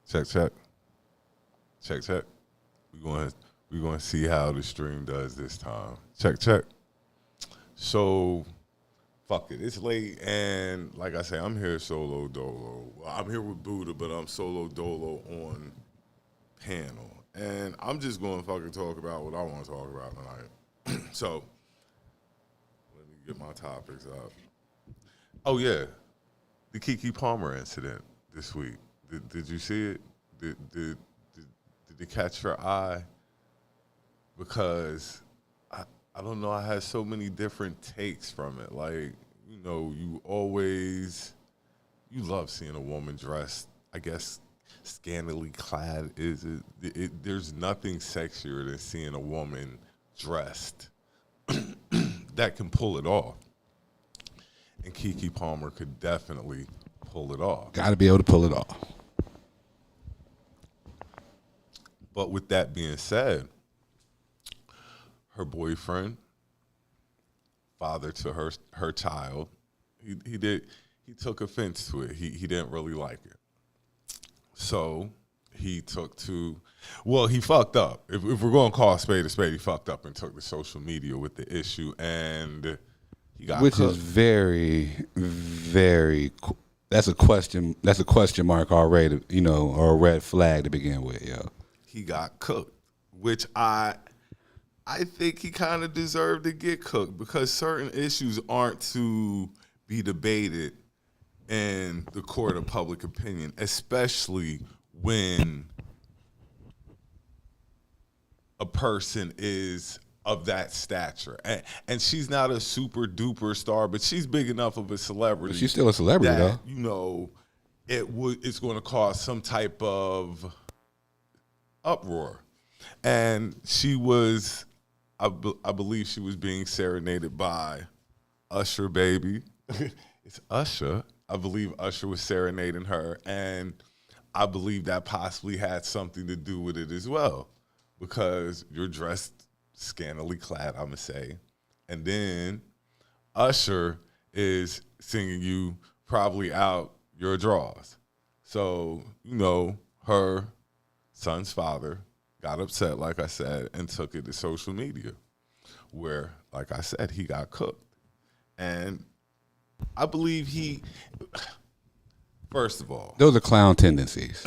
Check, check. Check, check. We're going to see how the stream does this time. Check, check. So, fuck it. It's late, and like I say, I'm here solo dolo. Well, I'm here with Buddha, but I'm solo dolo on panel. And I'm just going to fucking talk about what I want to talk about tonight. So, let me get my topics up. Oh, yeah. The Keke Palmer incident this week. Did you see it? Did it catch your eye? Because I don't know, I had so many different takes from it. Like, you know, you love seeing a woman dressed, I guess, scantily clad. There's nothing sexier than seeing a woman dressed that can pull it off. And Keke Palmer could definitely pull it off. Got to be able to pull it off. But with that being said, her boyfriend, father to her child, he took offense to it. He didn't really like it. So he he fucked up. If we're going to call a spade, he fucked up and took to social media with the issue, and he got Which cooked. is very, very, that's a question mark already, you know, or a red flag to begin with, yo. He got cooked, which I think he kind of deserved to get cooked because certain issues aren't to be debated in the court of public opinion, especially when a person is of that stature. And she's not a super duper star, but she's big enough of a celebrity. But she's still a celebrity, that, though. you know, it's going to cause some type of uproar. And she was, I believe she was being serenaded by Usher, baby. It's Usher. I believe Usher was serenading her, and I believe that possibly had something to do with it as well, because you're dressed scantily clad, I'm going to say, and then Usher is singing you probably out your drawers. So, you know, her son's father got upset, like I said, and took it to social media, where, like I said, he got cooked. And I believe first of all. Those are clown tendencies.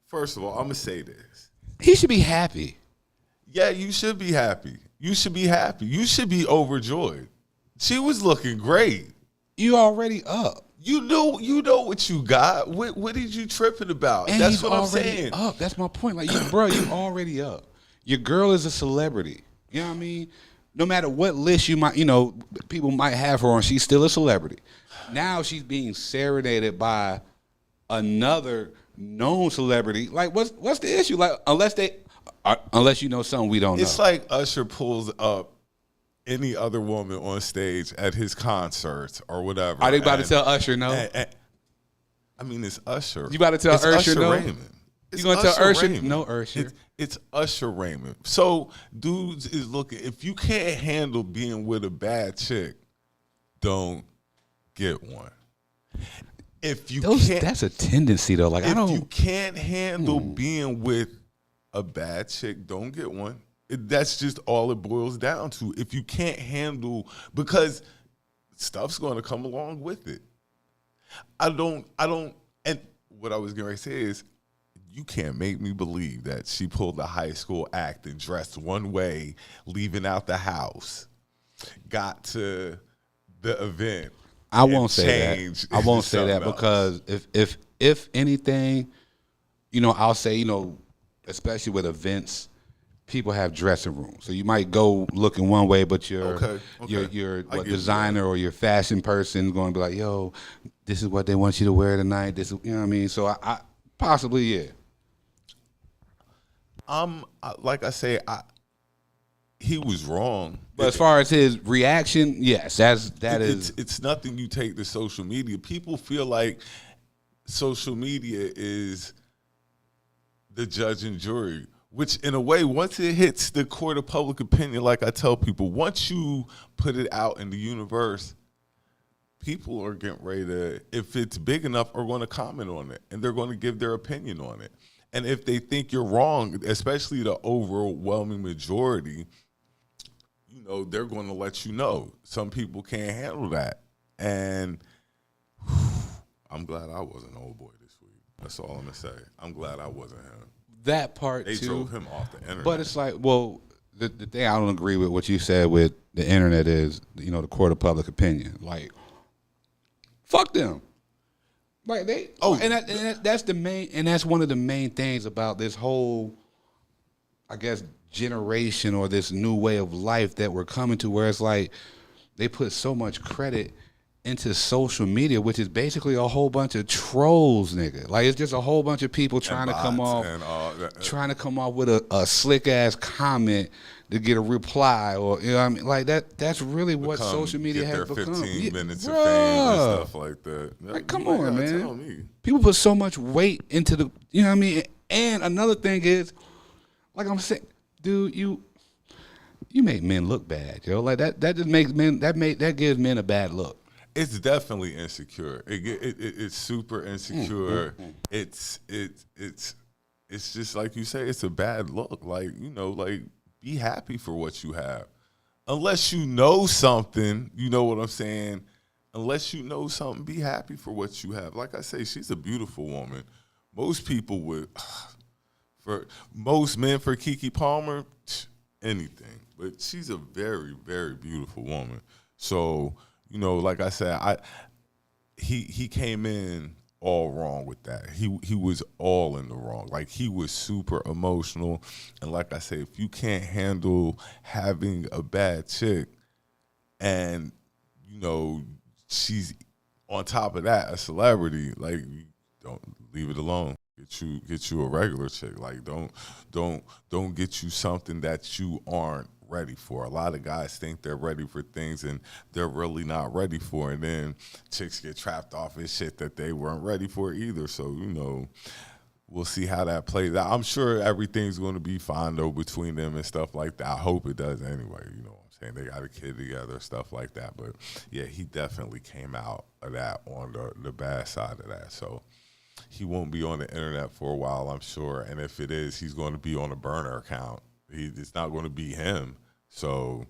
First of all, I'm going to say this. He should be happy. Yeah, you should be happy. You should be happy. You should be overjoyed. She was looking great. You already up. You know what you got. What did you tripping about? And That's what I'm saying. Up. That's my point. Like, you already up. Your girl is a celebrity. You know what I mean? No matter what list you might, people might have her on, she's still a celebrity. Now she's being serenaded by another known celebrity. Like, what's the issue? Like, unless you know something we don't know. It's like Usher pulls up any other woman on stage at his concerts or whatever. Are they about to tell Usher no? I mean, it's Usher. You about to tell Usher no? Raymond. You gonna tell Usher no? Usher. It's Usher Raymond. So dudes is looking. If you can't handle being with a bad chick, don't get one. If you can't, that's a tendency though. Like, if you can't handle being with a bad chick, don't get one. That's just all it boils down to. If you can't handle, because stuff's going to come along with it. I don't, and what I was going to say is, you can't make me believe that she pulled a high school act and dressed one way, leaving out the house, got to the event. I won't say that. I won't say that because if anything, I'll say, especially with events, people have dressing rooms. So you might go looking one way, but your designer or your fashion person is going to be like, yo, this is what they want you to wear tonight. This is, you know what I mean? So I possibly, yeah. Like I say, he was wrong. But as far as his reaction, yes, it's nothing you take to social media. People feel like social media is the judge and jury, which in a way, once it hits the court of public opinion, like I tell people, once you put it out in the universe, people are getting ready to, if it's big enough, are going to comment on it, and they're going to give their opinion on it. And if they think you're wrong, especially the overwhelming majority, you know, they're going to let you know. Some people can't handle that. And I'm glad I wasn't old boy this week. That's all I'm going to say. I'm glad I wasn't him. That part, they too. drove him off the internet. But it's like, well, the thing I don't agree with what you said with the internet is, you know, the court of public opinion. Like, fuck them. Like that's the main, and that's one of the main things about this whole, I guess, generation or this new way of life that we're coming to, where it's like they put so much credit into social media, which is basically a whole bunch of trolls, nigga. Like, it's just a whole bunch of people trying to come off with a slick ass comment to get a reply, or you know what I mean? Like that's really what social media has become. 15 minutes of fame and stuff like that. Like, come on, man. People put so much weight into the, you know what I mean? And another thing is, like I'm saying, dude, you make men look bad, yo. Like that just makes men that gives men a bad look. It's definitely insecure. It's super insecure. It's just like you say. It's a bad look. Like, you know, like, be happy for what you have. Unless you know something, you know what I'm saying? Unless you know something, be happy for what you have. Like I say, she's a beautiful woman. Most people would, for most men, for Keke Palmer, anything. But she's a very, very beautiful woman. So, you know, like I said, he came in all wrong with that. He was all in the wrong. Like, he was super emotional. And like I say, if you can't handle having a bad chick and, you know, she's on top of that a celebrity, like, don't leave it alone. Get you a regular chick. Like, don't get you something that you aren't ready for. A lot of guys think they're ready for things and they're really not ready for, and then chicks get trapped off in shit that they weren't ready for either. So, you know, we'll see how that plays out. I'm sure everything's going to be fine though between them and stuff like that. I hope it does anyway. You know what I'm saying? They got a kid together, stuff like that. But yeah, he definitely came out of that on the bad side of that. So he won't be on the internet for a while, I'm sure. And if it is, he's going to be on a burner account. It's not going to be him. So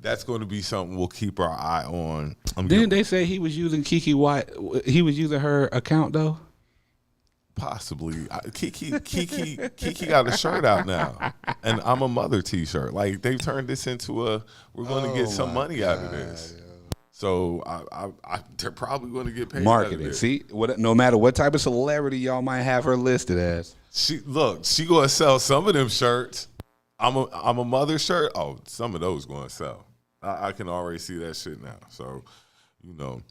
that's going to be something we'll keep our eye on. Didn't they say he was using Keke White? He was using her account though. Possibly. Keke got a shirt out now, and I'm a mother T-shirt. Like, they've turned this into we're going to get some money out of this. Yeah. So they're probably going to get paid. Marketing. See, no matter what type of celebrity y'all might have her listed as. She going to sell some of them shirts. I'm a mother shirt. Oh, some of those going to sell. I can already see that shit now. So, you know,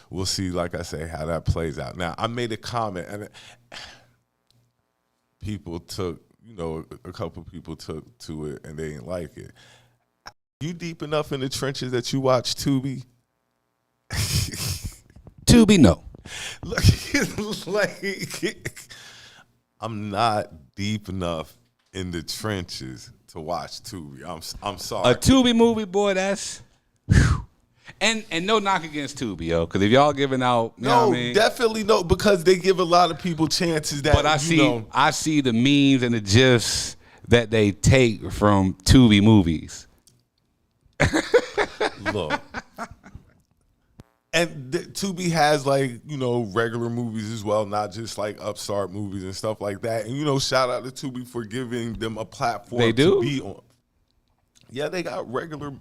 we'll see, like I say, how that plays out. Now, I made a comment, and people took, you know, a couple people took to it, and they didn't like it. You deep enough in the trenches that you watch Tubi? Tubi, no. Like, I'm not deep enough in the trenches to watch Tubi. I'm sorry. A Tubi movie, boy, that's whew. And no knock against Tubi, yo, because if y'all giving out, you know what I mean? Definitely no, because they give a lot of people chances that. But I see the memes and the gifs that they take from Tubi movies. Look. And Tubi has, like, you know, regular movies as well, not just like upstart movies and stuff like that. And, you know, shout out to Tubi for giving them a platform to be on. Yeah, they got regular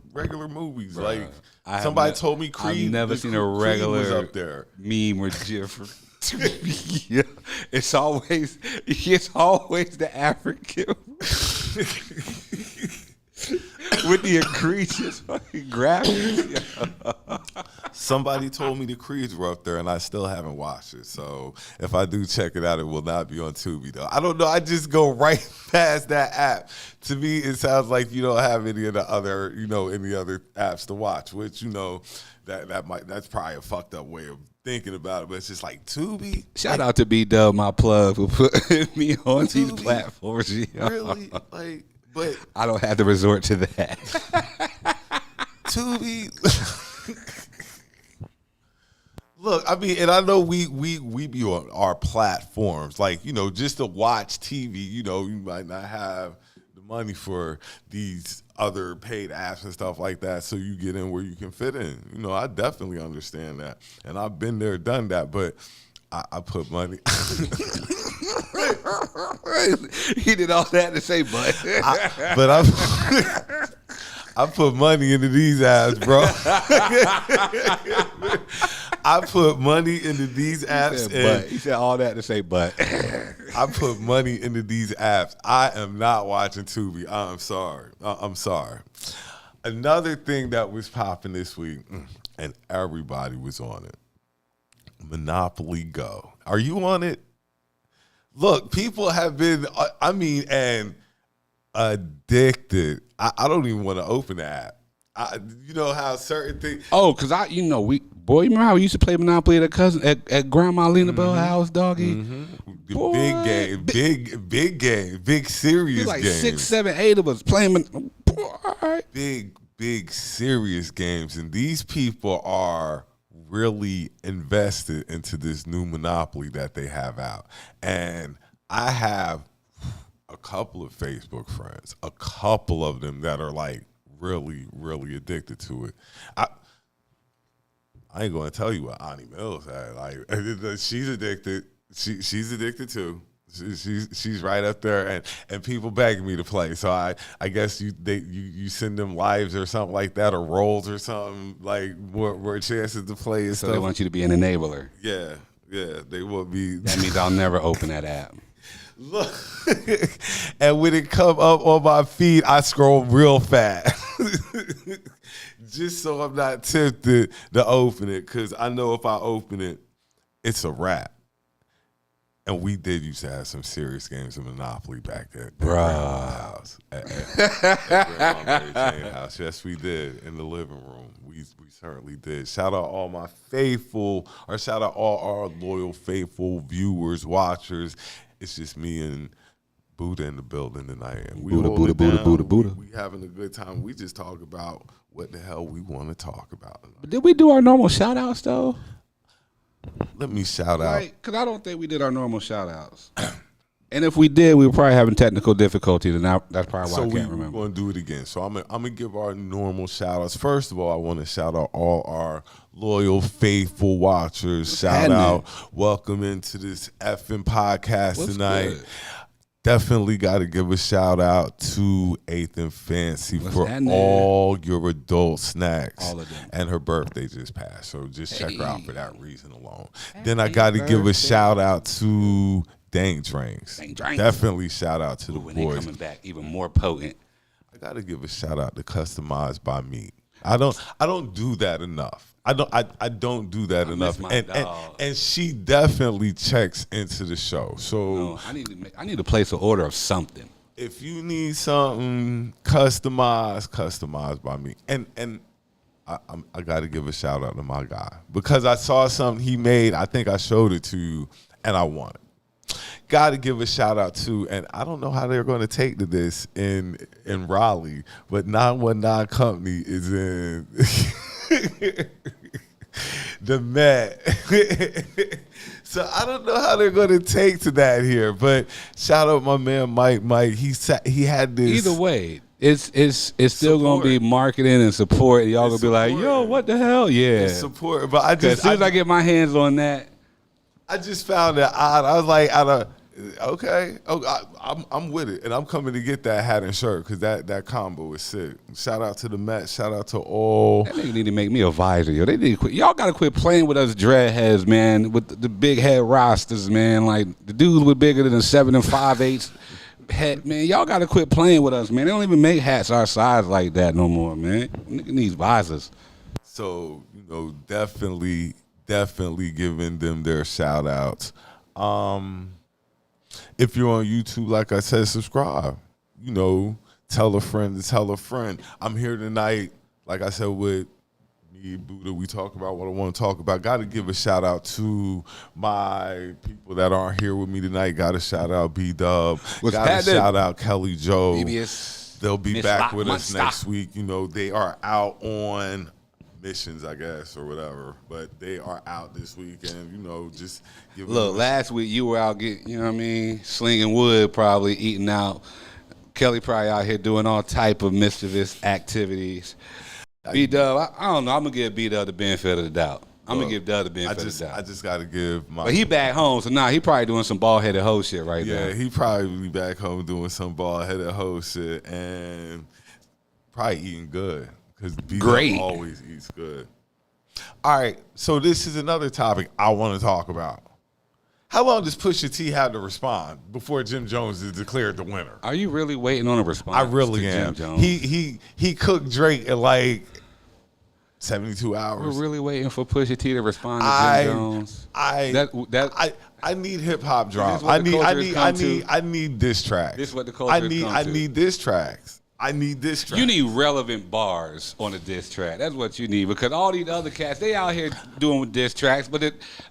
movies. Bruh, like, somebody told me Creed. I've never seen a regular was up there. Meme or GIF. Yeah, it's always the African. With the egregious fucking graphics. Somebody told me the Creeds were up there, and I still haven't watched it. So if I do check it out, it will not be on Tubi, though. I don't know. I just go right past that app. To me, it sounds like you don't have any of the other, you know, any other apps to watch, which, you know, that's probably a fucked up way of thinking about it. But it's just like Tubi. Shout out to B.D.U.B, my plug, who put me on these platforms. Really? Like, but I don't have to resort to that. Tubi. Look, I mean, and I know we be on our platforms, like, you know, just to watch TV. You know, you might not have the money for these other paid apps and stuff like that, so you get in where you can fit in. You know, I definitely understand that, and I've been there, done that, but I put money. He did all that to say, but I put money into these apps, bro. I put money into these apps. He said all that to say, but. I put money into these apps. I am not watching Tubi. I'm sorry. I'm sorry. Another thing that was popping this week, and everybody was on it, Monopoly Go. Are you on it? Look, people have been, and addicted. I don't even want to open the app. You know how certain things. Oh, because you remember how we used to play Monopoly at Grandma Lena Bell's house, doggy? Mm-hmm. Big game, big serious like games. 6, 7, 8 of us playing. Big serious games, and these people are really invested into this new Monopoly that they have out. And I have a couple of Facebook friends, a couple of them that are like really, really addicted to it. I ain't gonna tell you what Ani Mills had. Like, she's addicted. She's addicted too. She's right up there, and people begging me to play. So I guess you send them lives or something like that, or roles or something, like more chances to play and so stuff. They want you to be an enabler. Yeah, they will be. That means I'll never open that app. Look, and when it come up on my feed, I scroll real fast, just so I'm not tempted to open it, because I know if I open it, it's a wrap. And we did used to have some serious games of Monopoly back at Grandma's house. At Grandma Mary Jane's house. Yes, we did, in the living room. We certainly did. Shout out all our loyal, faithful viewers, watchers. It's just me and Budha in the building tonight. And Budha. We having a good time. We just talk about what the hell we want to talk about. But did we do our normal shout outs though? Let me shout out. Because I don't think we did our normal shout outs. And if we did, we were probably having technical difficulties, and that's probably why I can't remember. So we're going to do it again. So I'm going to give our normal shout outs. First of all, I want to shout out all our loyal, faithful watchers. Shout out. Welcome into this effing podcast tonight. Good? Definitely got to give a shout out to Eighth and Fancy for all your adult snacks. All of them. And her birthday just passed, so just check her out for that reason alone. Then I got to give a shout out to Dang Drinks. Definitely shout out to the boys. They coming back even more potent. I got to give a shout out to Customized by Me. I don't do that enough. I don't do that enough, and she definitely checks into the show. So I need to place an order of something. If you need something customized by me, and I got to give a shout out to my guy, because I saw something he made. I think I showed it to you, and I want it. Got to give a shout out to, and I don't know how they're going to take to this in Raleigh, but 919 Company is in the Met. So I don't know how they're going to take to that here, but shout out my man Mike. He had this. Either way, it's still going to be marketing and support. Y'all going to be like, yo, what the hell? Yeah. It's support. But as soon as I get my hands on that. I just found it odd. I was like, okay, I'm with it, and I'm coming to get that hat and shirt, because that combo is sick. Shout out to the Met. Shout out to all. That nigga need to make me a visor, yo. They need to quit. Y'all gotta quit playing with us dreadheads, man. With the big head rosters, man. Like the dudes with bigger than 7 5/8 head, man. Y'all gotta quit playing with us, man. They don't even make hats our size like that no more, man. Nigga needs visors. So definitely giving them their shout outs. If you're on YouTube, like I said, subscribe. Tell a friend to tell a friend. I'm here tonight, like I said, with me and Budha. We talk about what I want to talk about. Got to give a shout out to my people that aren't here with me tonight. Got to shout out B.D.U.B. Got to shout out Kelli Jo. They'll be back with us next week. They are out on missions, I guess, or whatever. But they are out this weekend. Just give. Look, last week you were out getting, slinging wood, probably eating out. Kelly probably out here doing all type of mischievous activities. B.D.U.B, I don't know. I'm gonna give B.D.U.B the benefit of the doubt. I'm gonna give D.U.B the benefit of the doubt. I just gotta give my. But he back home, so he probably doing some ball headed hoe shit right now. Yeah, he probably back home doing some ball headed hoe shit and probably eating good because B.D.U.B always eats good. All right, so this is another topic I want to talk about. How long does Pusha T have to respond before Jim Jones is declared the winner? Are you really waiting on a response? I really am. Jim Jones? He cooked Drake in like 72 hours. We're really waiting for Pusha T to respond to Jim Jones. I need hip hop drama. I need diss tracks. This is what the culture has come to. I need diss tracks. I need diss tracks. You need relevant bars on a diss track. That's what you need because all these other cats, they out here doing diss tracks, but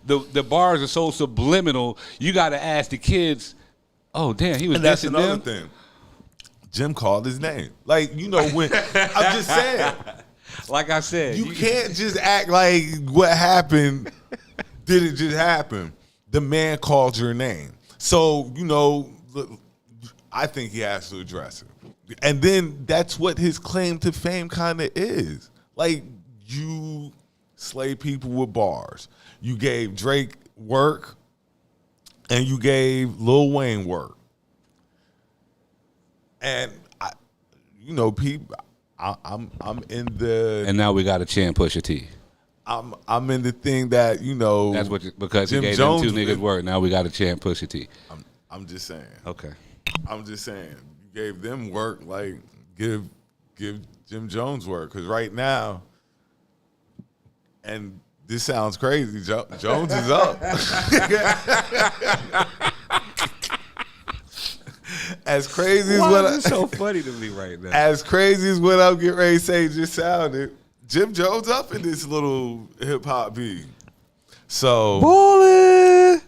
the bars are so subliminal. You got to ask the kids, oh, damn, he was dissing them? That's another thing. Jim called his name. Like, when I'm just saying. Like I said. You can't just act like what happened didn't just happen. The man called your name. So, I think he has to address it. And then that's what his claim to fame kind of is. Like, you slay people with bars. You gave Drake work, and you gave Lil Wayne work. And, people, I'm in the... And now we got to chant Pusha T. I'm in the thing that, That's what because Jim he gave Jones them two niggas work. Now we got to chant Pusha T. I'm just saying. Okay. I'm just saying. Gave them work, like give Jim Jones work, because right now, and this sounds crazy, Jones is up. As crazy as what is so funny to me right now. As crazy as what I'm getting ready to say just sounded, Jim Jones up in this little hip hop beat. So, Ballin'.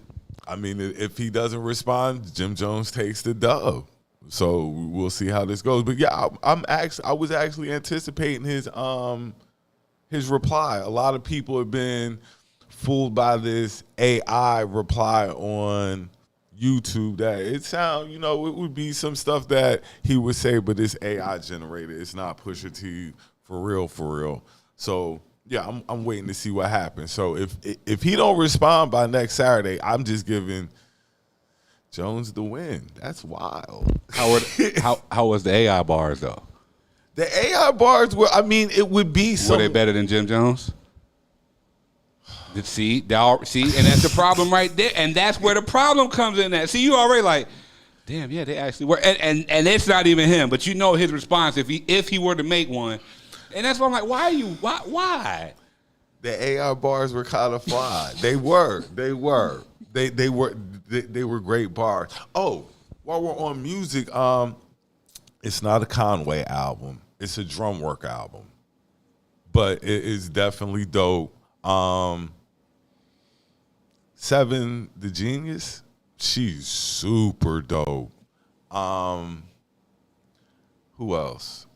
I mean, if he doesn't respond, Jim Jones takes the dub. So we'll see how this goes. But yeah, I was actually anticipating his reply. A lot of people have been fooled by this AI reply on YouTube that it sound, it would be some stuff that he would say, but it's AI generated. It's not Pusha T for real. So yeah, I'm waiting to see what happens. So if he don't respond by next Saturday, I'm just giving Jones the win. That's wild. How was the AI bars though? The AI bars were. I mean, it would be. Were they better than Jim Jones? See, and that's the problem right there, and that's where the problem comes in. At see, you already like, damn, yeah, they actually were, and it's not even him, but his response if he were to make one, and that's why I'm like, why? The AI bars were kind of fly. They were. They were great bars. Oh, while we're on music, it's not a Conway album. It's a drum work album. But it is definitely dope. Seven, the Genius, she's super dope. Who else?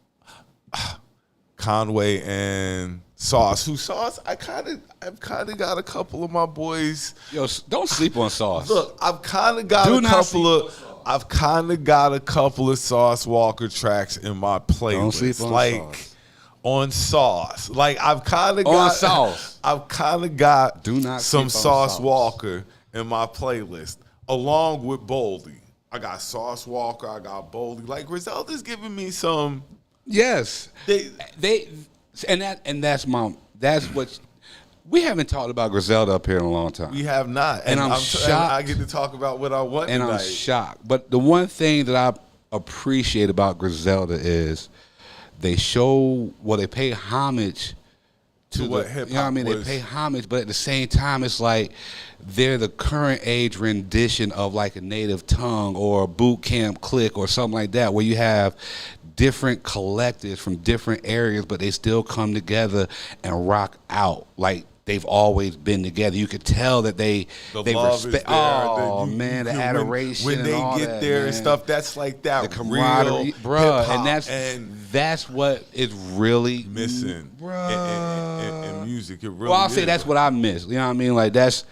Conway and Sauce. I've kind of got a couple of my boys. Yo, don't sleep on Sauce. Look, I've kind of got a couple of Sauce Walker tracks in my playlist. Don't sleep on Sauce. On Sauce. Like I've kind of got on Sauce. I've kind of got some Sauce Walker in my playlist along with Boldy. I got Sauce Walker, I got Boldy. Like Griselda's giving me some. Yes. That's what we haven't talked about Griselda up here in a long time. We have not. And I'm shocked. I get to talk about what I want and tonight. I'm shocked. But the one thing that I appreciate about Griselda is they pay homage to what hip hop. You know what I mean? They pay homage, but at the same time, it's like they're the current age rendition of like a native tongue or a boot camp clique or something like that, where you have different collectives from different areas, but they still come together and rock out. Like they've always been together. You could tell that they love respect. is there. Oh man, the adoration when they and all get that, there man. and stuff. That's like that The camaraderie, real bruh, hip-hop. and that's what is really missing in music. It really well, I'll say that's what I miss. You know what I mean? Like that's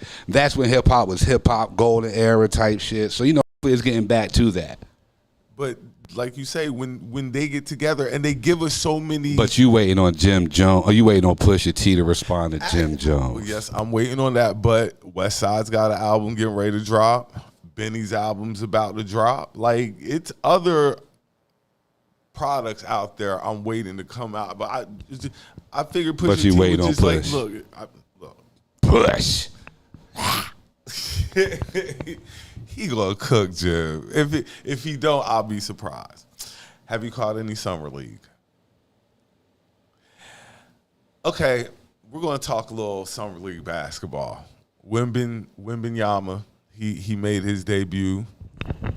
when hip hop was hip hop, golden era type shit. So it's getting back to that. But like you say, when they get together and they give us so many. But you waiting on Jim Jones, or you waiting on Pusha T to respond to Jim Jones? Yes, I'm waiting on that. But West Side's got an album getting ready to drop. Benny's album's about to drop. Like, it's other products out there I'm waiting to come out. But I figured Pusha T would just Push. Look. Push. He gonna cook, Jim. If he don't, I'll be surprised. Have you caught any summer league? Okay, we're gonna talk a little summer league basketball. Wembanyama, he made his debut.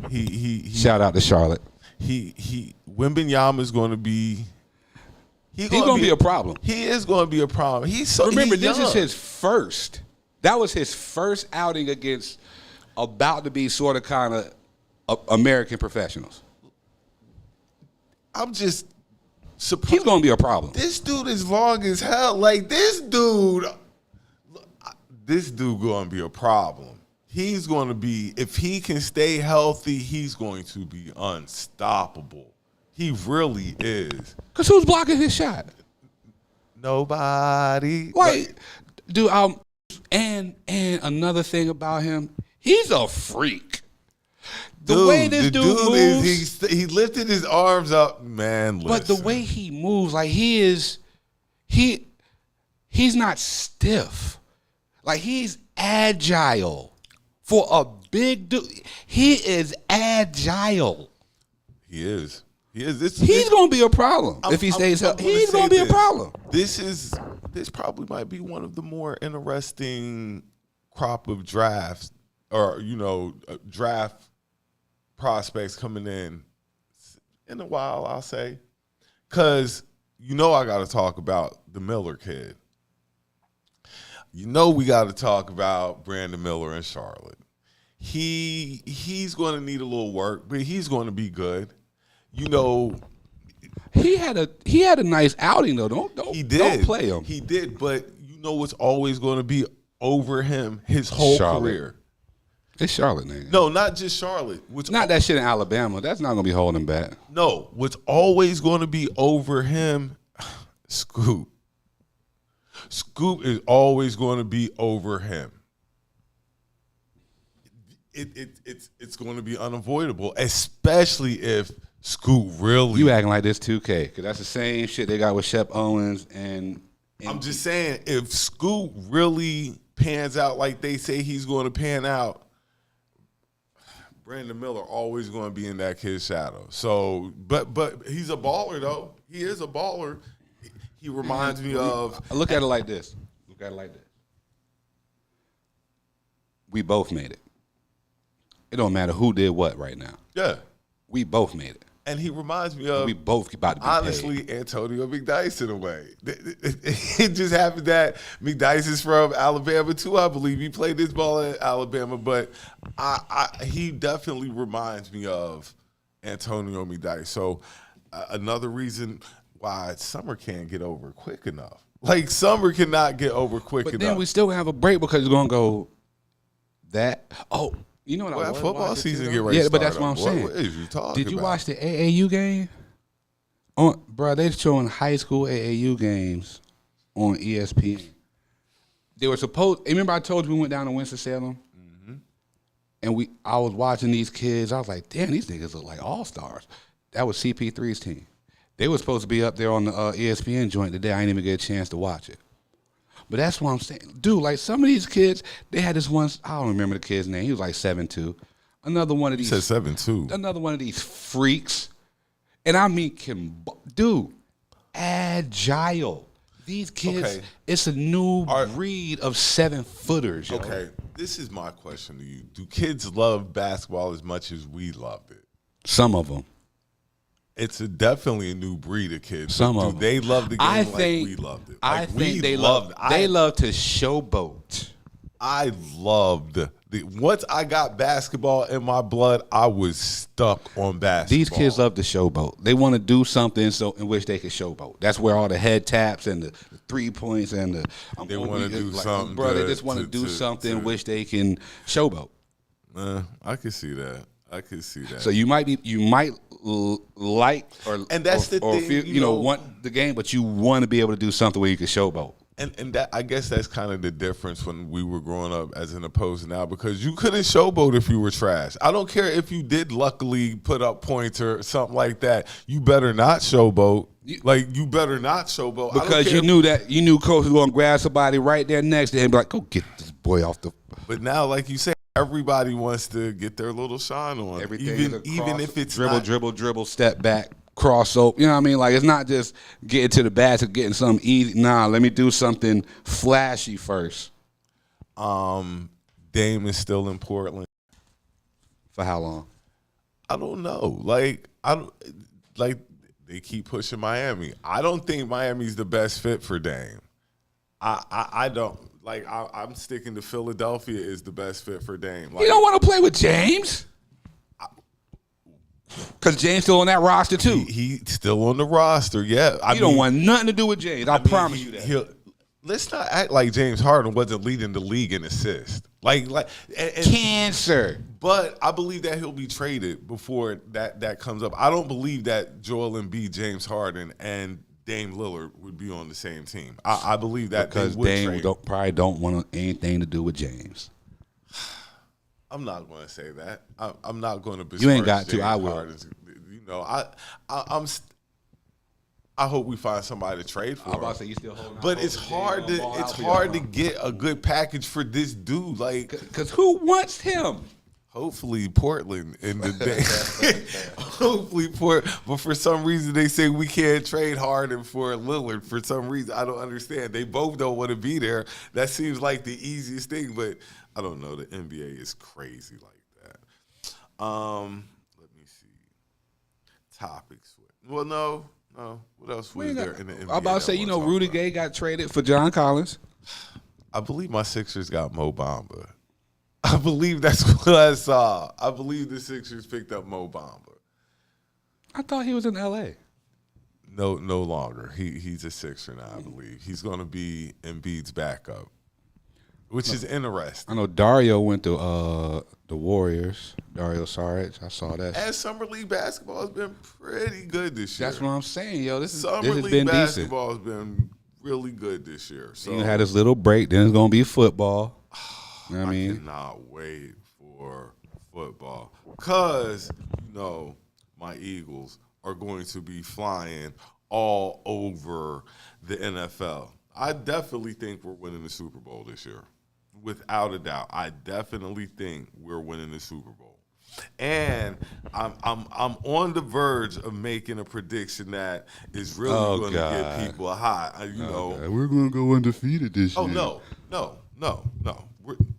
He Shout out to Charlotte. Wembanyama is going to be. He's going to be a problem. He is going to be a problem. Remember, this is his first. That was his first outing against about to be sort of kind of American professionals. I'm just surprised. He's going to be a problem. This dude is long as hell. Like, this dude going to be a problem. He's going to be, if he can stay healthy, he's going to be unstoppable. He really is. Because who's blocking his shot? Nobody. Like, dude, and another thing about him, he's a freak. The way this dude moves, he lifted his arms up, man. Listen. But the way he moves, like he's not stiff. Like, he's agile. For a big dude, he is agile. He is. He's going to be a problem if he stays healthy. He's going to be a problem. This probably might be one of the more interesting crop of drafts, or draft prospects coming in a while, I'll say, because I got to talk about the Miller kid. We got to talk about Brandon Miller in Charlotte. He's going to need a little work, but he's going to be good. He had a nice outing though. Don't play him. He did, but what's always going to be over him his whole career. It's Charlotte, nigga. No, not just Charlotte. Not that shit in Alabama. That's not going to be holding him back. No, what's always going to be over him, Scoop. Scoop is always going to be over him. It's going to be unavoidable, especially if Scoop really. You acting like this 2K, because that's the same shit they got with Shep Owens and I'm just saying, if Scoop really pans out like they say he's going to pan out, Brandon Miller always going to be in that kid's shadow. So, but he's a baller though. He is a baller. He reminds me of. Look at it like this. We both made it. It don't matter who did what right now. Yeah. We both made it. And he reminds me of. We both about to be honestly paid. Antonio McDyess in a way. It just happened that McDyess is from Alabama too, I believe. He played this ball in Alabama, but he definitely reminds me of Antonio McDyess. So another reason why Summer can't get over quick enough. Like, Summer cannot get over quick enough. But then we still have a break because it's going to go that. Oh, you know what well, I was football season get ready to start. Yeah, but that's what I'm saying. What is you talking Did you about? watch the AAU game? Bro, they're showing high school AAU games on ESPN. They were supposed. Remember, I told you we went down to Winston-Salem, and I was watching these kids. I was like, damn, these niggas look like all stars. That was CP3's team. They were supposed to be up there on the ESPN joint today. I didn't even get a chance to watch it. But that's what I'm saying. Dude, like, some of these kids, they had this one, I don't remember the kid's name. He was like 7'2". Another one of these. You said 7'2". Another one of these freaks. And I mean, dude, agile. These kids, it's a new breed of 7-footers. Yo. Okay, this is my question to you. Do kids love basketball as much as we loved it? Some of them. It's definitely a new breed of kids. Some of them. They love the game we loved it. I think they love to showboat. I loved once I got basketball in my blood, I was stuck on basketball. These kids love to showboat. They want to do something in which they can showboat. That's where all the head taps and the 3 points and they want to do something. Bro, they just want to do something in which they can showboat. I can see that. So you might like and that's the thing, feel, want the game, but you want to be able to do something where you can showboat. And that, I guess that's kind of the difference when we were growing up as an opposed to now, because you couldn't showboat if you were trash. I don't care if you did luckily put up points or something like that. You better not showboat. You better not showboat. Because you knew coach was going to grab somebody right there next to him and be like, go get this boy off the. But now, like you say, everybody wants to get their little shine on. Even if it's dribble, step back. Cross over, you know what I mean? Like, it's not just getting to the basket, getting something easy. Nah, let me do something flashy first. Dame is still in Portland. For how long? I don't know. They keep pushing Miami. I don't think Miami's the best fit for Dame. I don't. I'm sticking to Philadelphia is the best fit for Dame. You don't want to play with James? Because James still on that roster, too. He's still on the roster, yeah. You don't want nothing to do with James. I promise you that. Let's not act like James Harden wasn't leading the league in assists. Cancer. But I believe that he'll be traded before that comes up. I don't believe that Joel Embiid, James Harden, and Dame Lillard would be on the same team. I believe that because Dame probably don't want anything to do with James. I'm not going to say that. I'm not going to besmirch you ain't got James to. I will. Harden's, I hope we find somebody to trade for. I'm about to say you still holding. But it's hard to get a good package for this dude. Because who wants him? Hopefully Portland in the day. Hopefully Portland. But for some reason they say we can't trade Harden for Lillard. For some reason I don't understand. They both don't want to be there. That seems like the easiest thing, but I don't know. The NBA is crazy like that. Let me see. Topics. Well, no. What else was there in the NBA? I'm about to say, Rudy Gay got traded for John Collins. I believe my Sixers got Mo Bamba. I believe that's what I saw. I believe the Sixers picked up Mo Bamba. I thought he was in L.A. No longer. He's a Sixer now, I believe. He's going to be Embiid's backup, which is interesting. I know Dario went to the Warriors. Dario Saric. I saw that. And Summer League basketball has been pretty good this year. That's what I'm saying, yo. This has League been basketball decent. has been really good this year. So you had this little break. Then it's going to be football. You know what I mean? Cannot wait for football because, my Eagles are going to be flying all over the NFL. I definitely think we're winning the Super Bowl this year. Without a doubt. I definitely think we're winning the Super Bowl. And I'm on the verge of making a prediction that is really going to get people high. We're going to go undefeated this year. Oh, no.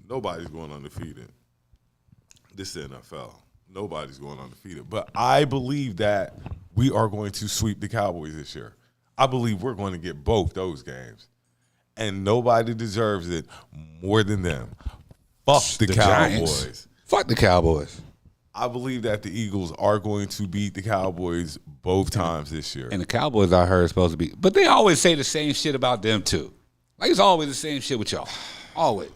Nobody's going undefeated. This is the NFL. Nobody's going undefeated. But I believe that we are going to sweep the Cowboys this year. I believe we're going to get both those games. And nobody deserves it more than them. Fuck the Cowboys. Giants. Fuck the Cowboys. I believe that the Eagles are going to beat the Cowboys both times this year. And the Cowboys, I heard, are supposed to be. But they always say the same shit about them, too. Like, it's always the same shit with y'all. Always.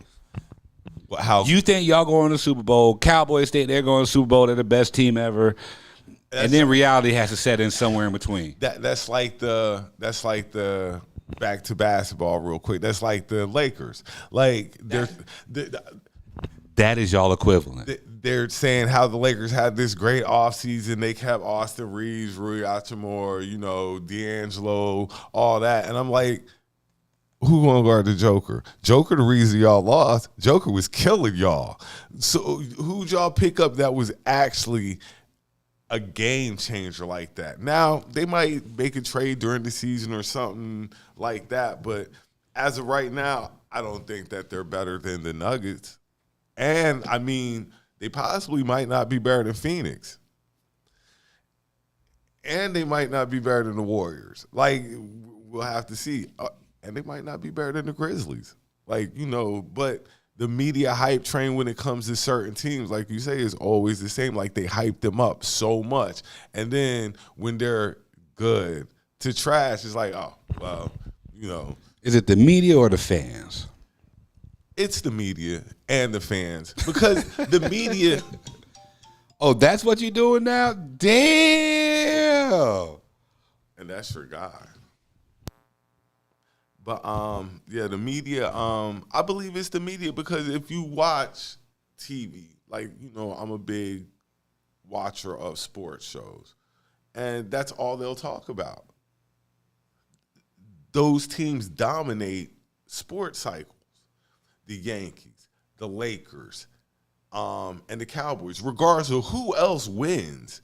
Well, how you think y'all going to the Super Bowl? Cowboys think they're going to the Super Bowl. They're the best team ever. And then reality has to set in somewhere in between. That's like the back to basketball real quick. That's like the Lakers. That is y'all equivalent. They're saying how the Lakers had this great offseason. They kept Austin Reeves, Rui Hachimura, D'Angelo, all that. And I'm like, who gonna guard the Joker? Joker, the reason y'all lost. Joker was killing y'all. So who'd y'all pick up that was actually a game changer like that? Now, they might make a trade during the season or something like that, but as of right now, I don't think that they're better than the Nuggets. And, they possibly might not be better than Phoenix. And they might not be better than the Warriors. Like, we'll have to see. And they might not be better than the Grizzlies. Like, but the media hype train when it comes to certain teams, like you say, is always the same. Like, they hype them up so much. And then when they're good to trash, it's like, oh, well, Is it the media or the fans? It's the media and the fans. Because the media... Oh, that's what you're doing now? Damn. And that's your guy. But the media, I believe it's the media because if you watch TV, like, I'm a big watcher of sports shows, and that's all they'll talk about. Those teams dominate sports cycles. The Yankees, the Lakers, and the Cowboys, regardless of who else wins,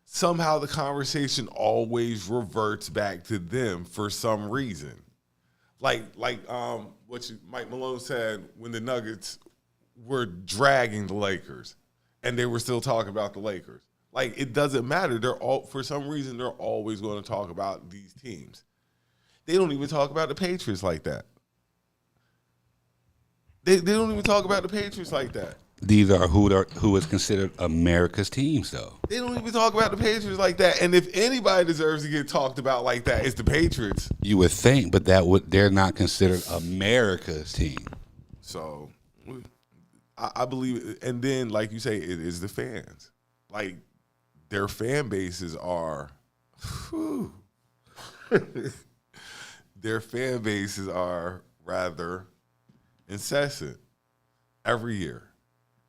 somehow the conversation always reverts back to them for some reason. Like what Mike Malone said when the Nuggets were dragging the Lakers, and they were still talking about the Lakers. Like, it doesn't matter. For some reason, they're always going to talk about these teams. They don't even talk about the Patriots like that. They don't even talk about the Patriots like that. These are who is considered America's teams, though. They don't even talk about the Patriots like that. And if anybody deserves to get talked about like that, it's the Patriots. You would think, but they're not considered America's team. So I believe it. And then, like you say, it is the fans. Like, their fan bases are their fan bases are rather incessant every year,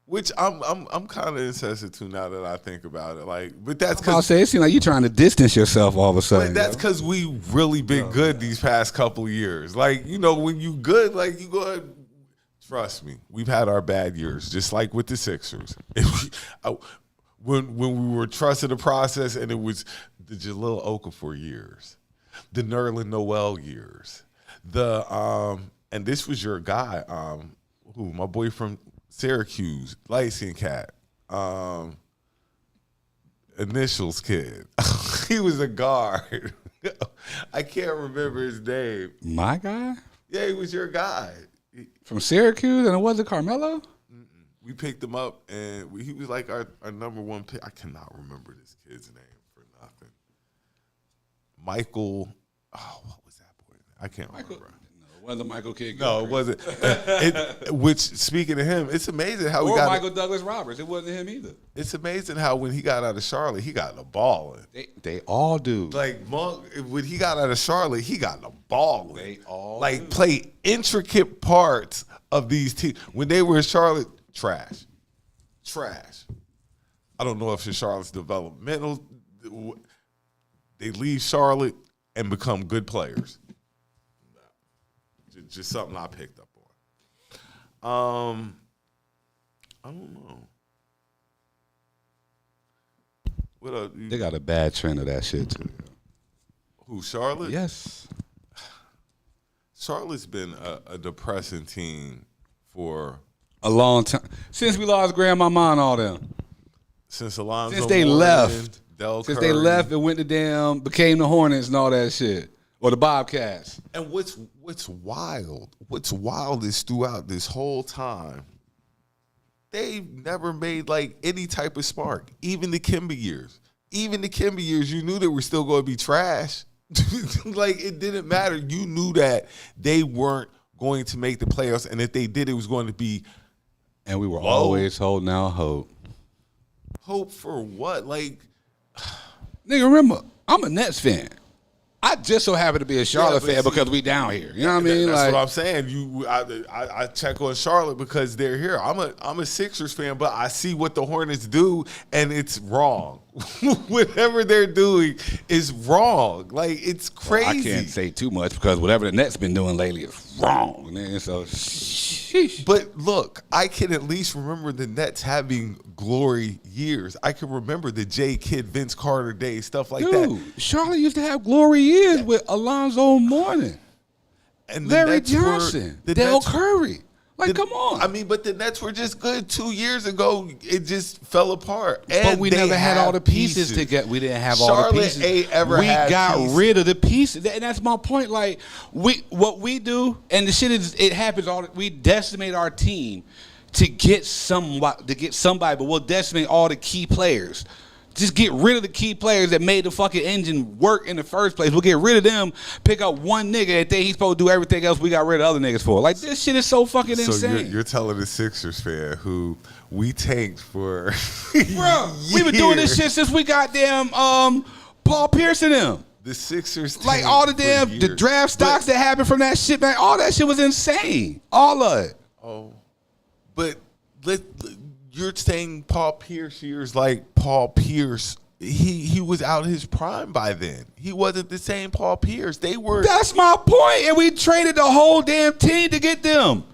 which I'm kind of incessant to now that I think about it. Like, but that's because I'll say it seems like you're trying to distance yourself all of a sudden. But that's because we really been good these past couple of years. Like, when you good, like, you go ahead. Trust me, we've had our bad years, just like with the Sixers. When we were trusting the process, and it was the Jahlil Okafor years, the Nerlens Noel years, and this was your guy, my boy from Syracuse, light-skinned cat, initials kid. He was a guard. I can't remember his name. My guy? Yeah, he was your guy. From Syracuse, and it wasn't Carmelo? We picked him up, and he was like our number one pick. I cannot remember this kid's name for nothing. Michael, what was that boy? I can't remember. Wasn't Michael Keke. No, it wasn't. Which, speaking of him, it's amazing how we got Michael Douglas Roberts. It wasn't him either. It's amazing how when he got out of Charlotte, he got the balling. They all do. Like, Monk, when he got out of Charlotte, he got the balling. They all do. Play intricate parts of these teams. When they were in Charlotte, trash. I don't know if it's Charlotte's developmental. They leave Charlotte and become good players. Just something I picked up on. I don't know. What up? They got a bad trend of that shit too. Who, Charlotte? Yes. Charlotte's been a depressing team for a long time. Since we lost Grandmama and all them. Since Alonzo Since they Mourning, left. Del Since Curry. they left and went to became the Hornets and all that shit. Or the Bobcats. And what's wild is throughout this whole time, they've never made like any type of spark. Even the Kimba years, you knew they were still going to be trash. Like, it didn't matter. You knew that they weren't going to make the playoffs, and if they did, it was going to be. And we were always holding out hope. Hope for what? Like, nigga, remember, I'm a Nets fan. I just so happen to be a Charlotte fan because we down here. You know what I mean? That's what I'm saying. I check on Charlotte because they're here. I'm a Sixers fan, but I see what the Hornets do, and it's wrong. Whatever they're doing is wrong. Like, it's crazy. Well, I can't say too much because whatever the Nets been doing lately is wrong. Man. So, sheesh. But look, I can at least remember the Nets having glory years. I can remember the J. Kidd, Vince Carter days, stuff like that. Dude, Charlotte used to have glory years with Alonzo Mourning, and Larry Johnson, Del Curry. Like, come on. I mean, but the Nets were just good 2 years ago. It just fell apart. And but we never had all the pieces together. We didn't have Charlotte all the pieces. ain't ever we had got pieces. rid of the pieces, and that's my point. Like, what we do, and the shit is, it happens all. We decimate our team to get somebody, but we'll decimate all the key players. Just get rid of the key players that made the fucking engine work in the first place. We'll get rid of them, pick up one nigga that think he's supposed to do everything else we got rid of other niggas for. Like, this shit is so fucking insane. So you're telling the Sixers fan who we tanked for Bro, we've been doing this shit since we got damn Paul Pierce and them. The Sixers like all the damn the draft stocks that happened from that shit, man. All that shit was insane. All of it. Oh, but you're saying Paul Pierce years like Paul Pierce. He was out his prime by then. He wasn't the same Paul Pierce. They were. That's my point. And we traded the whole damn team to get them.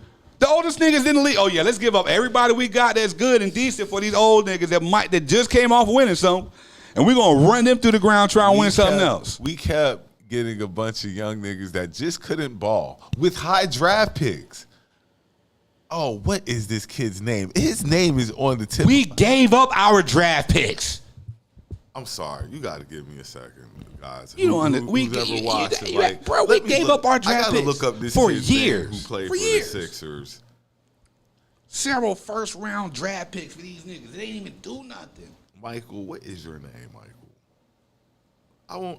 The oldest niggas in the league. Oh yeah, let's give up everybody we got that's good and decent for these old niggas that just came off winning something, and we're gonna run them through the ground trying to win something else. We kept getting a bunch of young niggas that just couldn't ball with high draft picks. Oh, what is this kid's name? His name is on the tip. We gave up our draft picks. I'm sorry. You got to give me a second, guys. You don't understand. We gave up our draft picks look up this for kid's years. name who played for the Sixers. Several first-round draft picks for these niggas. They didn't even do nothing. Michael, what is your name, Michael?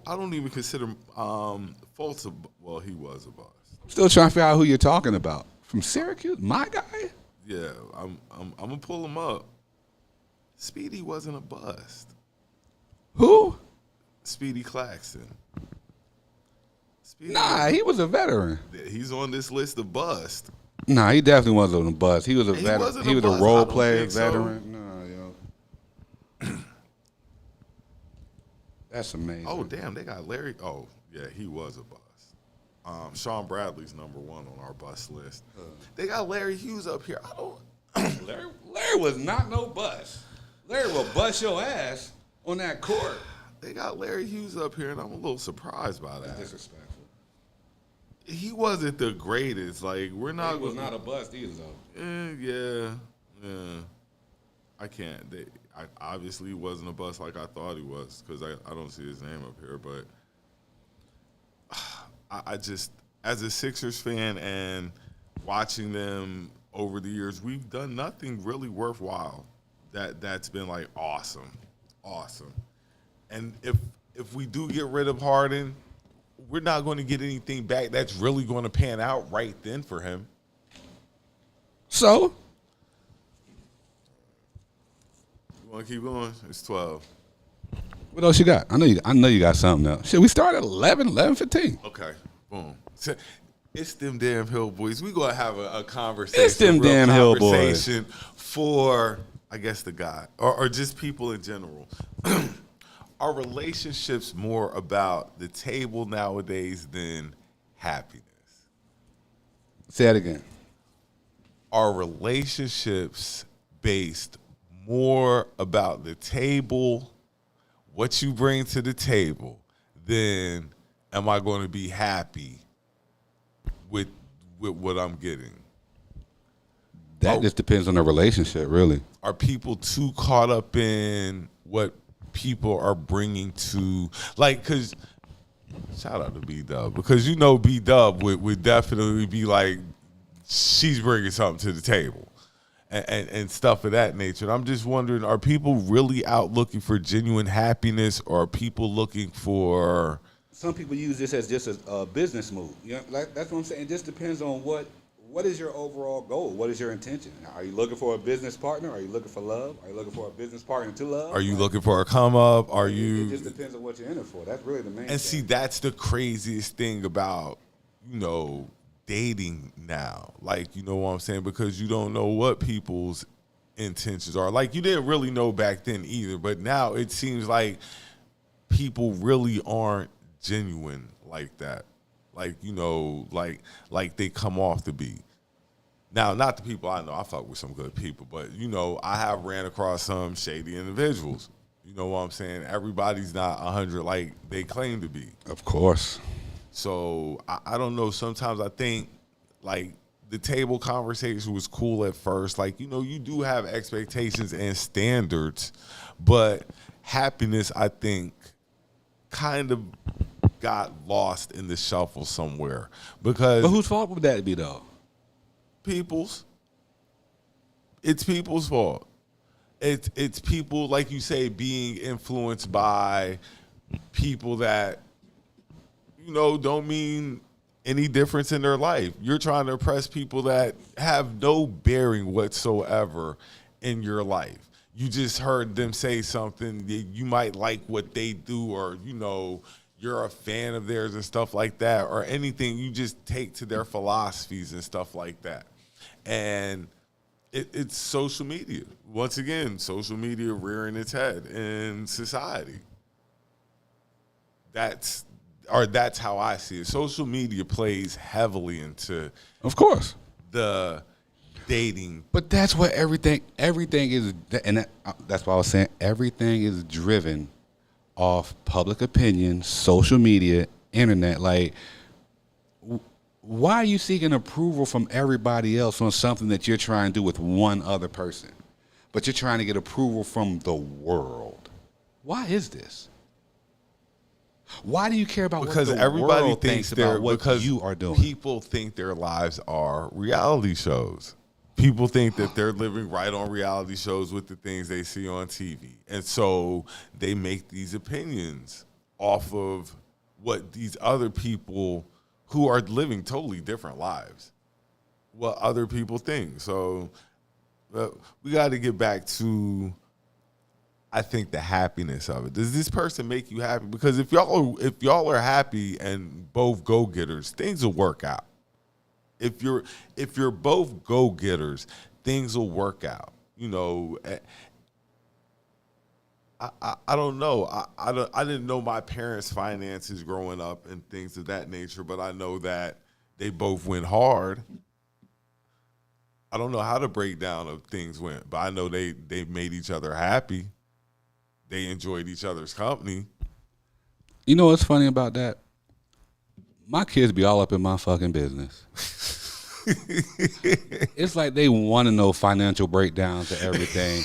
I don't even consider Fultz well, he was a bust. I'm still trying to figure out who you're talking about. From Syracuse? My guy? Yeah, I'm gonna pull him up. Speedy wasn't a bust. Who? Speedy Claxton. Nah, he was a veteran. He's on this list of bust. Nah, he definitely wasn't a bust. He was a veteran. He was a role player veteran. So. Nah, yo. That's amazing. Oh, damn, they got Larry. Oh, yeah, he was a bust. Sean Bradley's number one on our bust list. They got Larry Hughes up here. Larry was not no bust. Larry will bust your ass on that court. They got Larry Hughes up here, and I'm a little surprised by that. That's disrespectful. He wasn't the greatest. Like, we're not. He was not a bust either, though. Yeah. I can't. I obviously wasn't a bust like I thought he was because I don't see his name up here, but. I just, as a Sixers fan and watching them over the years, we've done nothing really worthwhile that's been like awesome. And if we do get rid of Harden, we're not going to get anything back that's really going to pan out right then for him. So? You want to keep going? It's 12. What else you got? I know you got something else. Shit, we started at 11:15. Okay, boom. So, it's them damn Hill boys. We gonna have a conversation. It's them damn Hill boys. For, I guess, the guy or just people in general. Are relationships more about the table nowadays than happiness? Say that again. Are relationships based more about the table, what you bring to the table, than am I going to be happy with what I'm getting? That just depends on the relationship, really. Are people too caught up in what people are bringing to, like, because shout out to B.D.U.B, because you know B.D.U.B would definitely be like, she's bringing something to the table. And stuff of that nature. And I'm just wondering, are people really out looking for genuine happiness, or are people looking for... Some people use this as just a business move. You know, that's what I'm saying. It just depends on what is your overall goal? What is your intention? Are you looking for a business partner? Are you looking for love? Are you looking for a business partner to love? Are you looking for a come up? Are you... It just depends on what you're in it for. That's really the main thing. And see, that's the craziest thing about, dating now. Like, you know what I'm saying? Because you don't know what people's intentions are. Like, you didn't really know back then either, but now it seems like people really aren't genuine like that. Like, like they come off to be. Now, not the people I know. I fuck with some good people, but, I have ran across some shady individuals. You know what I'm saying? Everybody's not 100 like they claim to be. Of course. So I don't know. Sometimes I think like the table conversation was cool at first. Like, you know, you do have expectations and standards, but happiness, I think, kind of got lost in the shuffle somewhere. Because But whose fault would that be, though? people's. It's people's fault. It's people, like you say, being influenced by people that, you know, don't mean any difference in their life. You're trying to impress people that have no bearing whatsoever in your life. You just heard them say something, you might like what they do, or, you know, you're a fan of theirs and stuff like that, or anything you just take to their philosophies and stuff like that. And it's social media. Once again, social media rearing its head in society. That's how I see it. Social media plays heavily into, Of course, the dating. But that's what everything is, and that's why I was saying everything is driven off public opinion, social media, internet. Like, why are you seeking approval from everybody else on something that you're trying to do with one other person, but you're trying to get approval from the world? Why is this? Why do you care about Because what the everybody world thinks about what you are doing? People think their lives are reality shows. People think that they're living right on reality shows with the things they see on TV. And so they make these opinions off of what these other people who are living totally different lives, what other people think. So we got to get back to, I think, the happiness of it. Does this person make you happy? Because if y'all are happy and both go-getters, things will work out. If you're both go-getters, things will work out. You know, I don't know. I didn't know my parents' finances growing up and things of that nature, but I know that they both went hard. I don't know how the breakdown of things went, but I know they made each other happy. They enjoyed each other's company. You know what's funny about that? My kids be all up in my fucking business. It's like they want to know financial breakdowns of everything.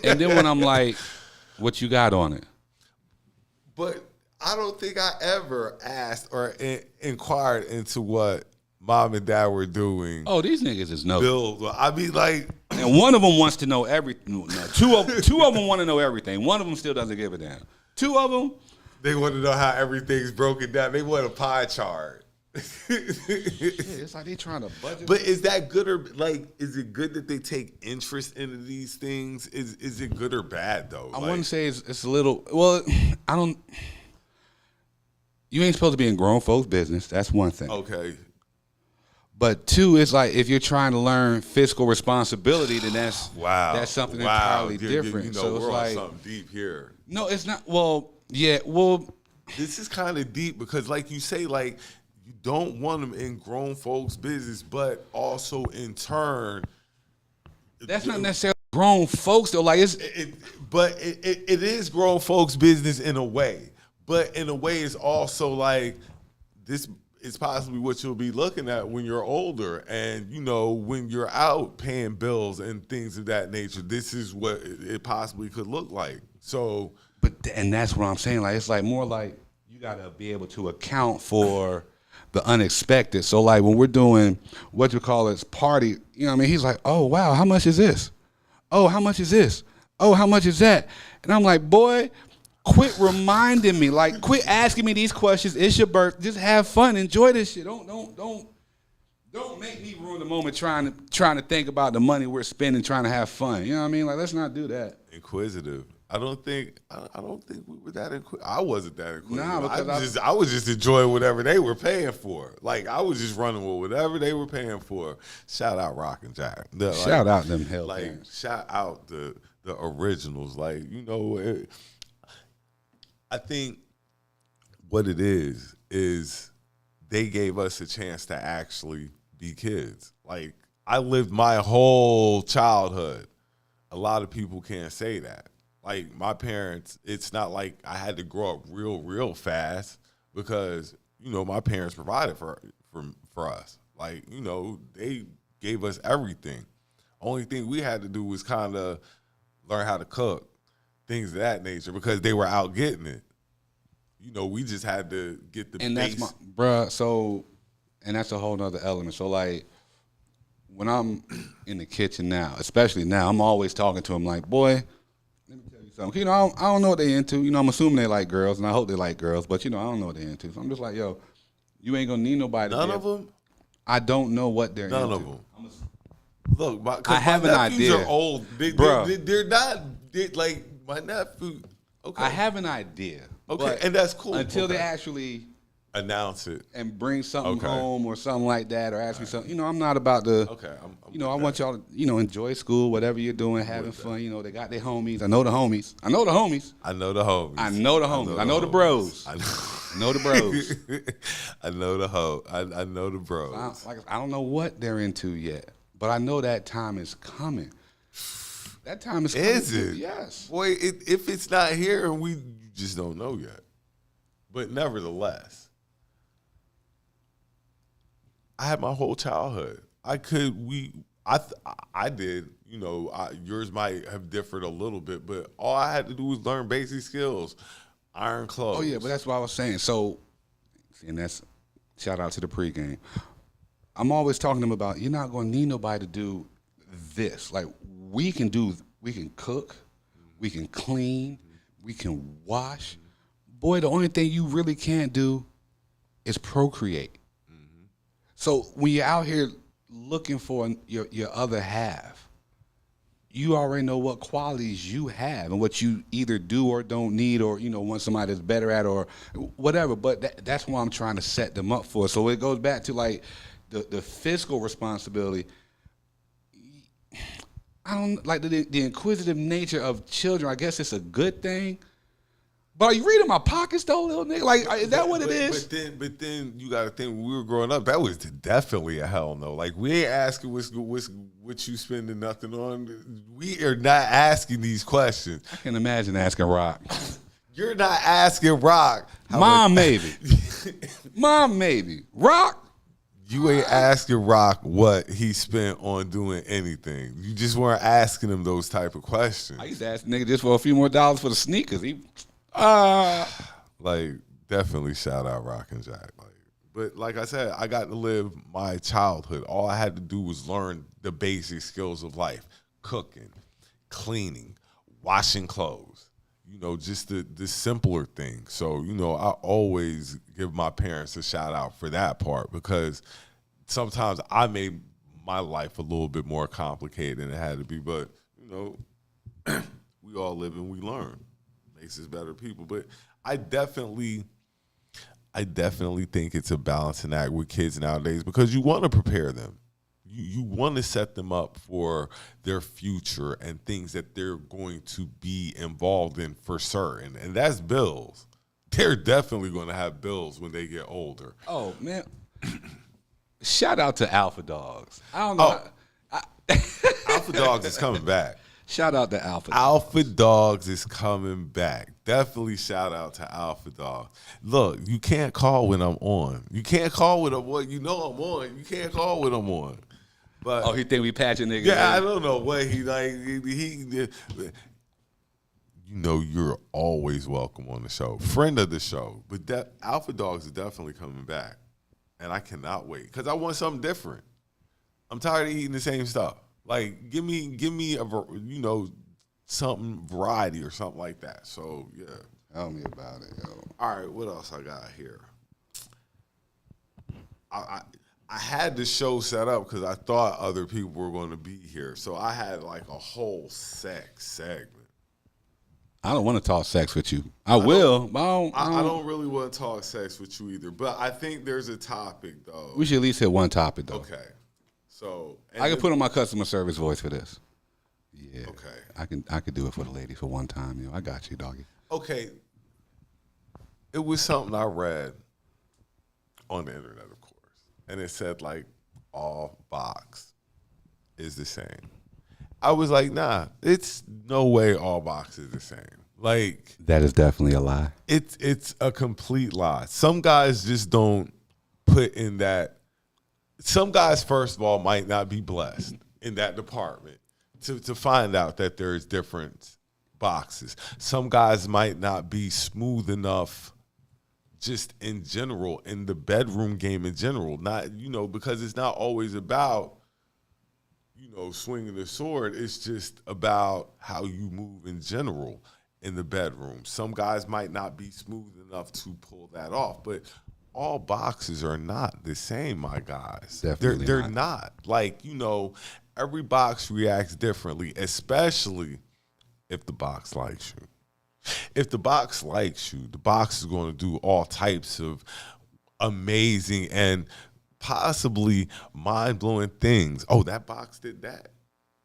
And then when I'm like, what you got on it? But I don't think I ever asked or inquired into what mom and dad were doing. Oh, these niggas is no. Bill, I mean, like, and one of them wants to know everything. No, two of them want to know everything. One of them still doesn't give a damn. Two of them, they want to know how everything's broken down. They want a pie chart. It's like they trying to budget. But is that good or, like, is it good that they take interest into these things? Is it good or bad though? I wouldn't say it's a little. Well, I don't. You ain't supposed to be in grown folks' business. That's one thing. Okay. But two, it's like if you're trying to learn fiscal responsibility, then that's something entirely different. You know, so it's we're like on something deep here. No, it's not. Well, yeah. Well, this is kind of deep because, like you say, like, you don't want them in grown folks' business, but also in turn, that's not necessarily grown folks though. Like it is grown folks' business in a way, but in a way, it's also like this. It's possibly what you'll be looking at when you're older, and you know, when you're out paying bills and things of that nature. This is what it possibly could look like. So, and that's what I'm saying. Like, it's like more like you got to be able to account for the unexpected. So, like when we're doing what you call it party, you know what I mean? He's like, "Oh wow, how much is this? Oh, how much is this? Oh, how much is that?" And I'm like, "Boy, quit reminding me. Like, quit asking me these questions. It's your birthday. Just have fun. Enjoy this shit. Don't make me ruin the moment trying to think about the money we're spending trying to have fun. You know what I mean? Like, let's not do that." Inquisitive. I don't think we were that inquisitive. I wasn't that inquisitive. Nah, because I was just enjoying whatever they were paying for. Like, I was just running with whatever they were paying for. Shout out Rock and Jack. Shout out them hell. Like, parents. shout out the originals. Like, you know. I think what it is they gave us a chance to actually be kids. Like, I lived my whole childhood. A lot of people can't say that. Like, my parents, it's not like I had to grow up real fast because, you know, my parents provided for us. Like, they gave us everything. Only thing we had to do was kind of learn how to cook, things of that nature, because they were out getting it. We just had to get the base. That's bruh. So, and that's a whole nother element. So, like, when I'm in the kitchen now, especially now, I'm always talking to them like, boy, let me tell you something. I don't know what they into. I'm assuming they like girls, and I hope they like girls, but, I don't know what they into. So I'm just like, yo, you ain't going to need nobody. None of them? I don't know what they're into. None of them. Look, I have an idea. Are old. They're not, like, my nephew. Okay. I have an idea. Okay, and that's cool. Until they actually announce it and bring something home or something like that, or ask me something. I'm not about to. Okay, I want y'all to, enjoy school, whatever you're doing, having fun. They got their homies. I know the homies. I know the homies. I know the homies. I know the homies. I know the bros. I know the bros. I know I know the bros. I don't know what they're into yet, but I know that time is coming. That time is coming. Is it? Yes. Boy, if it's not here, we just don't know yet. But nevertheless, I had my whole childhood. I did. Yours might have differed a little bit, but all I had to do was learn basic skills, iron clothes. Oh yeah, but that's what I was saying. So, and that's shout out to the pregame. I'm always talking to them about you're not going to need nobody to do this. Like we can cook, we can clean, we can wash. Boy, the only thing you really can't do is procreate. Mm-hmm. So when you're out here looking for your other half, you already know what qualities you have and what you either do or don't need, or want somebody that's better at or whatever. But that's what I'm trying to set them up for. So it goes back to like the fiscal responsibility. I don't like the inquisitive nature of children. I guess it's a good thing. But are you reading my pockets though, little nigga? Like, is that what it is? But then you got to think, when we were growing up, that was definitely a hell no. Like, we ain't asking what you spending nothing on. We are not asking these questions. I can imagine asking Rock. You're not asking Rock. Mom, maybe. Mom, maybe. Rock. You ain't asking Rock what he spent on doing anything. You just weren't asking him those type of questions. I used to ask the nigga just for a few more dollars for the sneakers. Like, definitely shout out Rock and Jack. But like I said, I got to live my childhood. All I had to do was learn the basic skills of life: cooking, cleaning, washing clothes. Just the simpler things. So, I always give my parents a shout out for that part, because sometimes I made my life a little bit more complicated than it had to be. But, we all live and we learn. Makes us better people. But I definitely think it's a balancing act with kids nowadays, because you want to prepare them. You want to set them up for their future and things that they're going to be involved in for certain. And that's bills. They're definitely going to have bills when they get older. Oh, man. Shout out to Alpha Dogs. I don't know. Alpha Dogs is coming back. Shout out to Alpha Dogs. Alpha Dogs is coming back. Definitely shout out to Alpha Dogs. Look, you can't call when I'm on. You can't call when I'm on. I'm on. You can't call when I'm on. But he think we patching niggas. Yeah, I don't know what he like. You're always welcome on the show. Friend of the show. But Alpha Dogs is definitely coming back. And I cannot wait, because I want something different. I'm tired of eating the same stuff. Like, give me a something variety or something like that. So yeah, tell me about it, yo. All right, what else I got here? I had the show set up because I thought other people were going to be here, so I had like a whole sex segment. I don't want to talk sex with you. I will, but I don't really want to talk sex with you either. But I think there's a topic though. We should at least hit one topic though. Okay. So I can put on my customer service voice for this. Yeah. Okay. I could do it for the lady for one time. I got you, doggy. Okay. It was something I read on the internet, of course, and it said like all box is the same. I was like, nah, it's no way all box is the same. Like, that is definitely a lie. It's a complete lie. Some guys just don't put in that some guys, first of all, might not be blessed in that department to find out that there's different boxes. Some guys might not be smooth enough just in general, in the bedroom game in general. Not, because it's not always about, swinging the sword. It's just about how you move in general in the bedroom. Some guys might not be smooth enough to pull that off, but all boxes are not the same, my guys. Definitely they're not. Like, every box reacts differently, especially if the box likes you. If the box likes you, the box is going to do all types of amazing and possibly mind-blowing things. Oh, that box did that.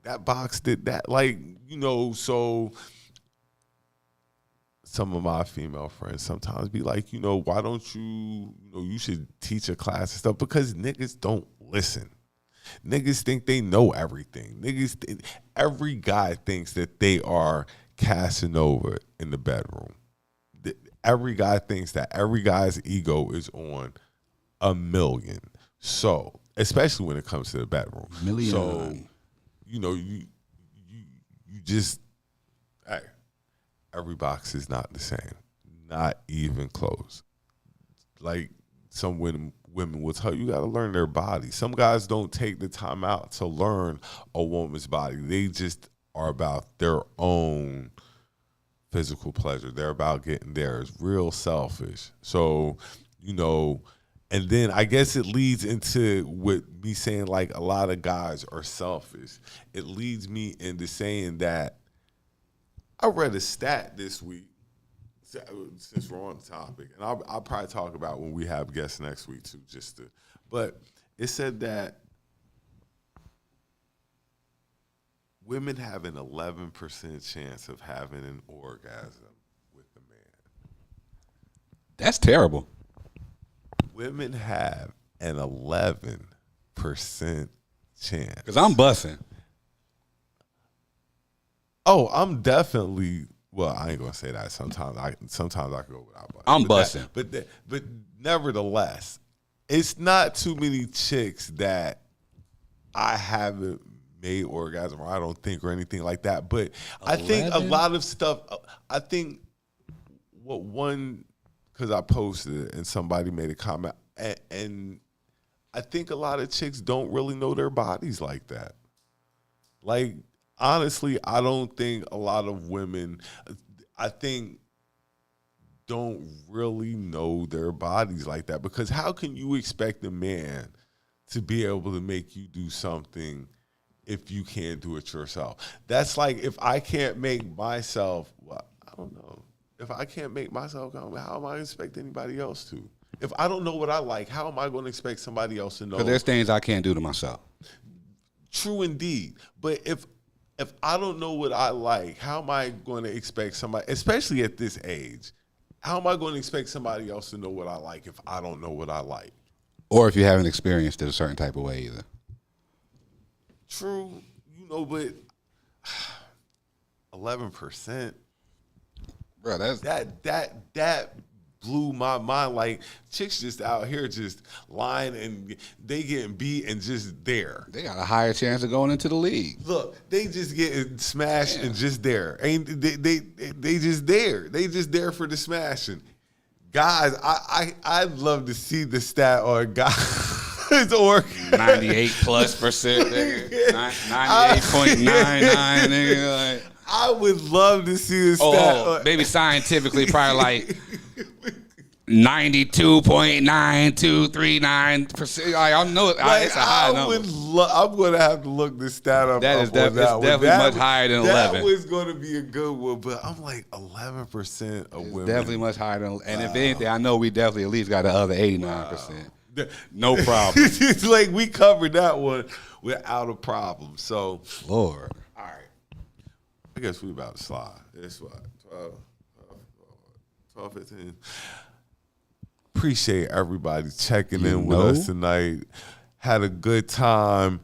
That box did that. Like, so some of my female friends sometimes be like, why don't you, you should teach a class and stuff, because niggas don't listen. Niggas think they know everything. Every guy thinks that they are Casanova in the bedroom. Every guy thinks that every guy's ego is on 1,000,000. So, especially when it comes to the bedroom. Million. So, you just, hey, every box is not the same. Not even close. Like some women will tell you, got to learn their body. Some guys don't take the time out to learn a woman's body. They just are about their own physical pleasure. They're about getting theirs. Real selfish. So, and then I guess it leads into with me saying like a lot of guys are selfish. It leads me into saying that I read a stat this week, since we're on the topic, and I'll probably talk about when we have guests next week too, but it said that women have an 11% chance of having an orgasm with a man. That's terrible. Women have an 11% chance. Because I'm bussing. Oh, I'm definitely. Well, I ain't gonna say that. Sometimes I can go without. I'm bussing. But nevertheless, it's not too many chicks that I haven't made orgasm, or I don't think, or anything like that. But 11? I think a lot of stuff. I think because I posted it and somebody made a comment, and I think a lot of chicks don't really know their bodies like that. Like, honestly, I don't think a lot of women, don't really know their bodies like that, because how can you expect a man to be able to make you do something if you can't do it yourself? That's like, if I can't make myself, I don't know. If I can't make myself come, how am I going to expect anybody else to? If I don't know what I like, how am I going to expect somebody else to know? Because there's things I can't do to myself. True indeed. But if I don't know what I like, how am I going to expect somebody, especially at this age, how am I going to expect somebody else to know what I like if I don't know what I like? Or if you haven't experienced it a certain type of way either. True, but 11%. Bro, that blew my mind. Like, chicks just out here just lying, and they getting beat and just there. They got a higher chance of going into the league. Look, they just getting smashed and just there. Ain't they just there. They just there for the smashing. Guys, I'd love to see the stat on guys or 98+%, nigga. 98.99, nigga. Like, I would love to see the stat. Maybe scientifically, probably like 92.9239%. I know it's a high number. I'm going to have to look this stat up. That is definitely much higher than 11. That was going to be a good one, but I'm like 11% of women. Definitely much higher than. And if anything, I know we definitely at least got the other 89%. No problem. It's like we covered that one without a problem. So, Lord. All right. I guess we about to slide. It's what? 12, 15. Appreciate everybody checking in with us tonight. Had a good time.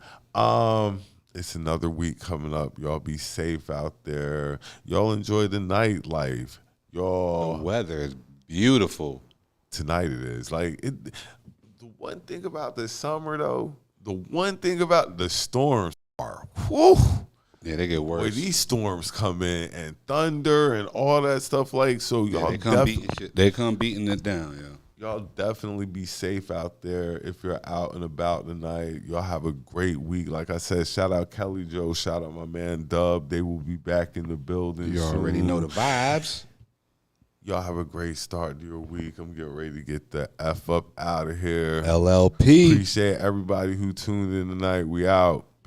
It's another week coming up. Y'all be safe out there. Y'all enjoy the nightlife. Y'all. The weather is beautiful. Tonight it is. Like, one thing about the summer, though, the one thing about the storms are, whew. Yeah, they get worse. Boy, these storms come in and thunder and all that stuff. Like, so y'all they come beating it down, yeah. Y'all definitely be safe out there if you're out and about tonight. Y'all have a great week. Like I said, shout out Kelli Jo, shout out my man B.D.U.B. They will be back in the building. You already know the vibes. Y'all have a great start to your week. I'm getting ready to get the F up out of here. LLP. Appreciate everybody who tuned in tonight. We out.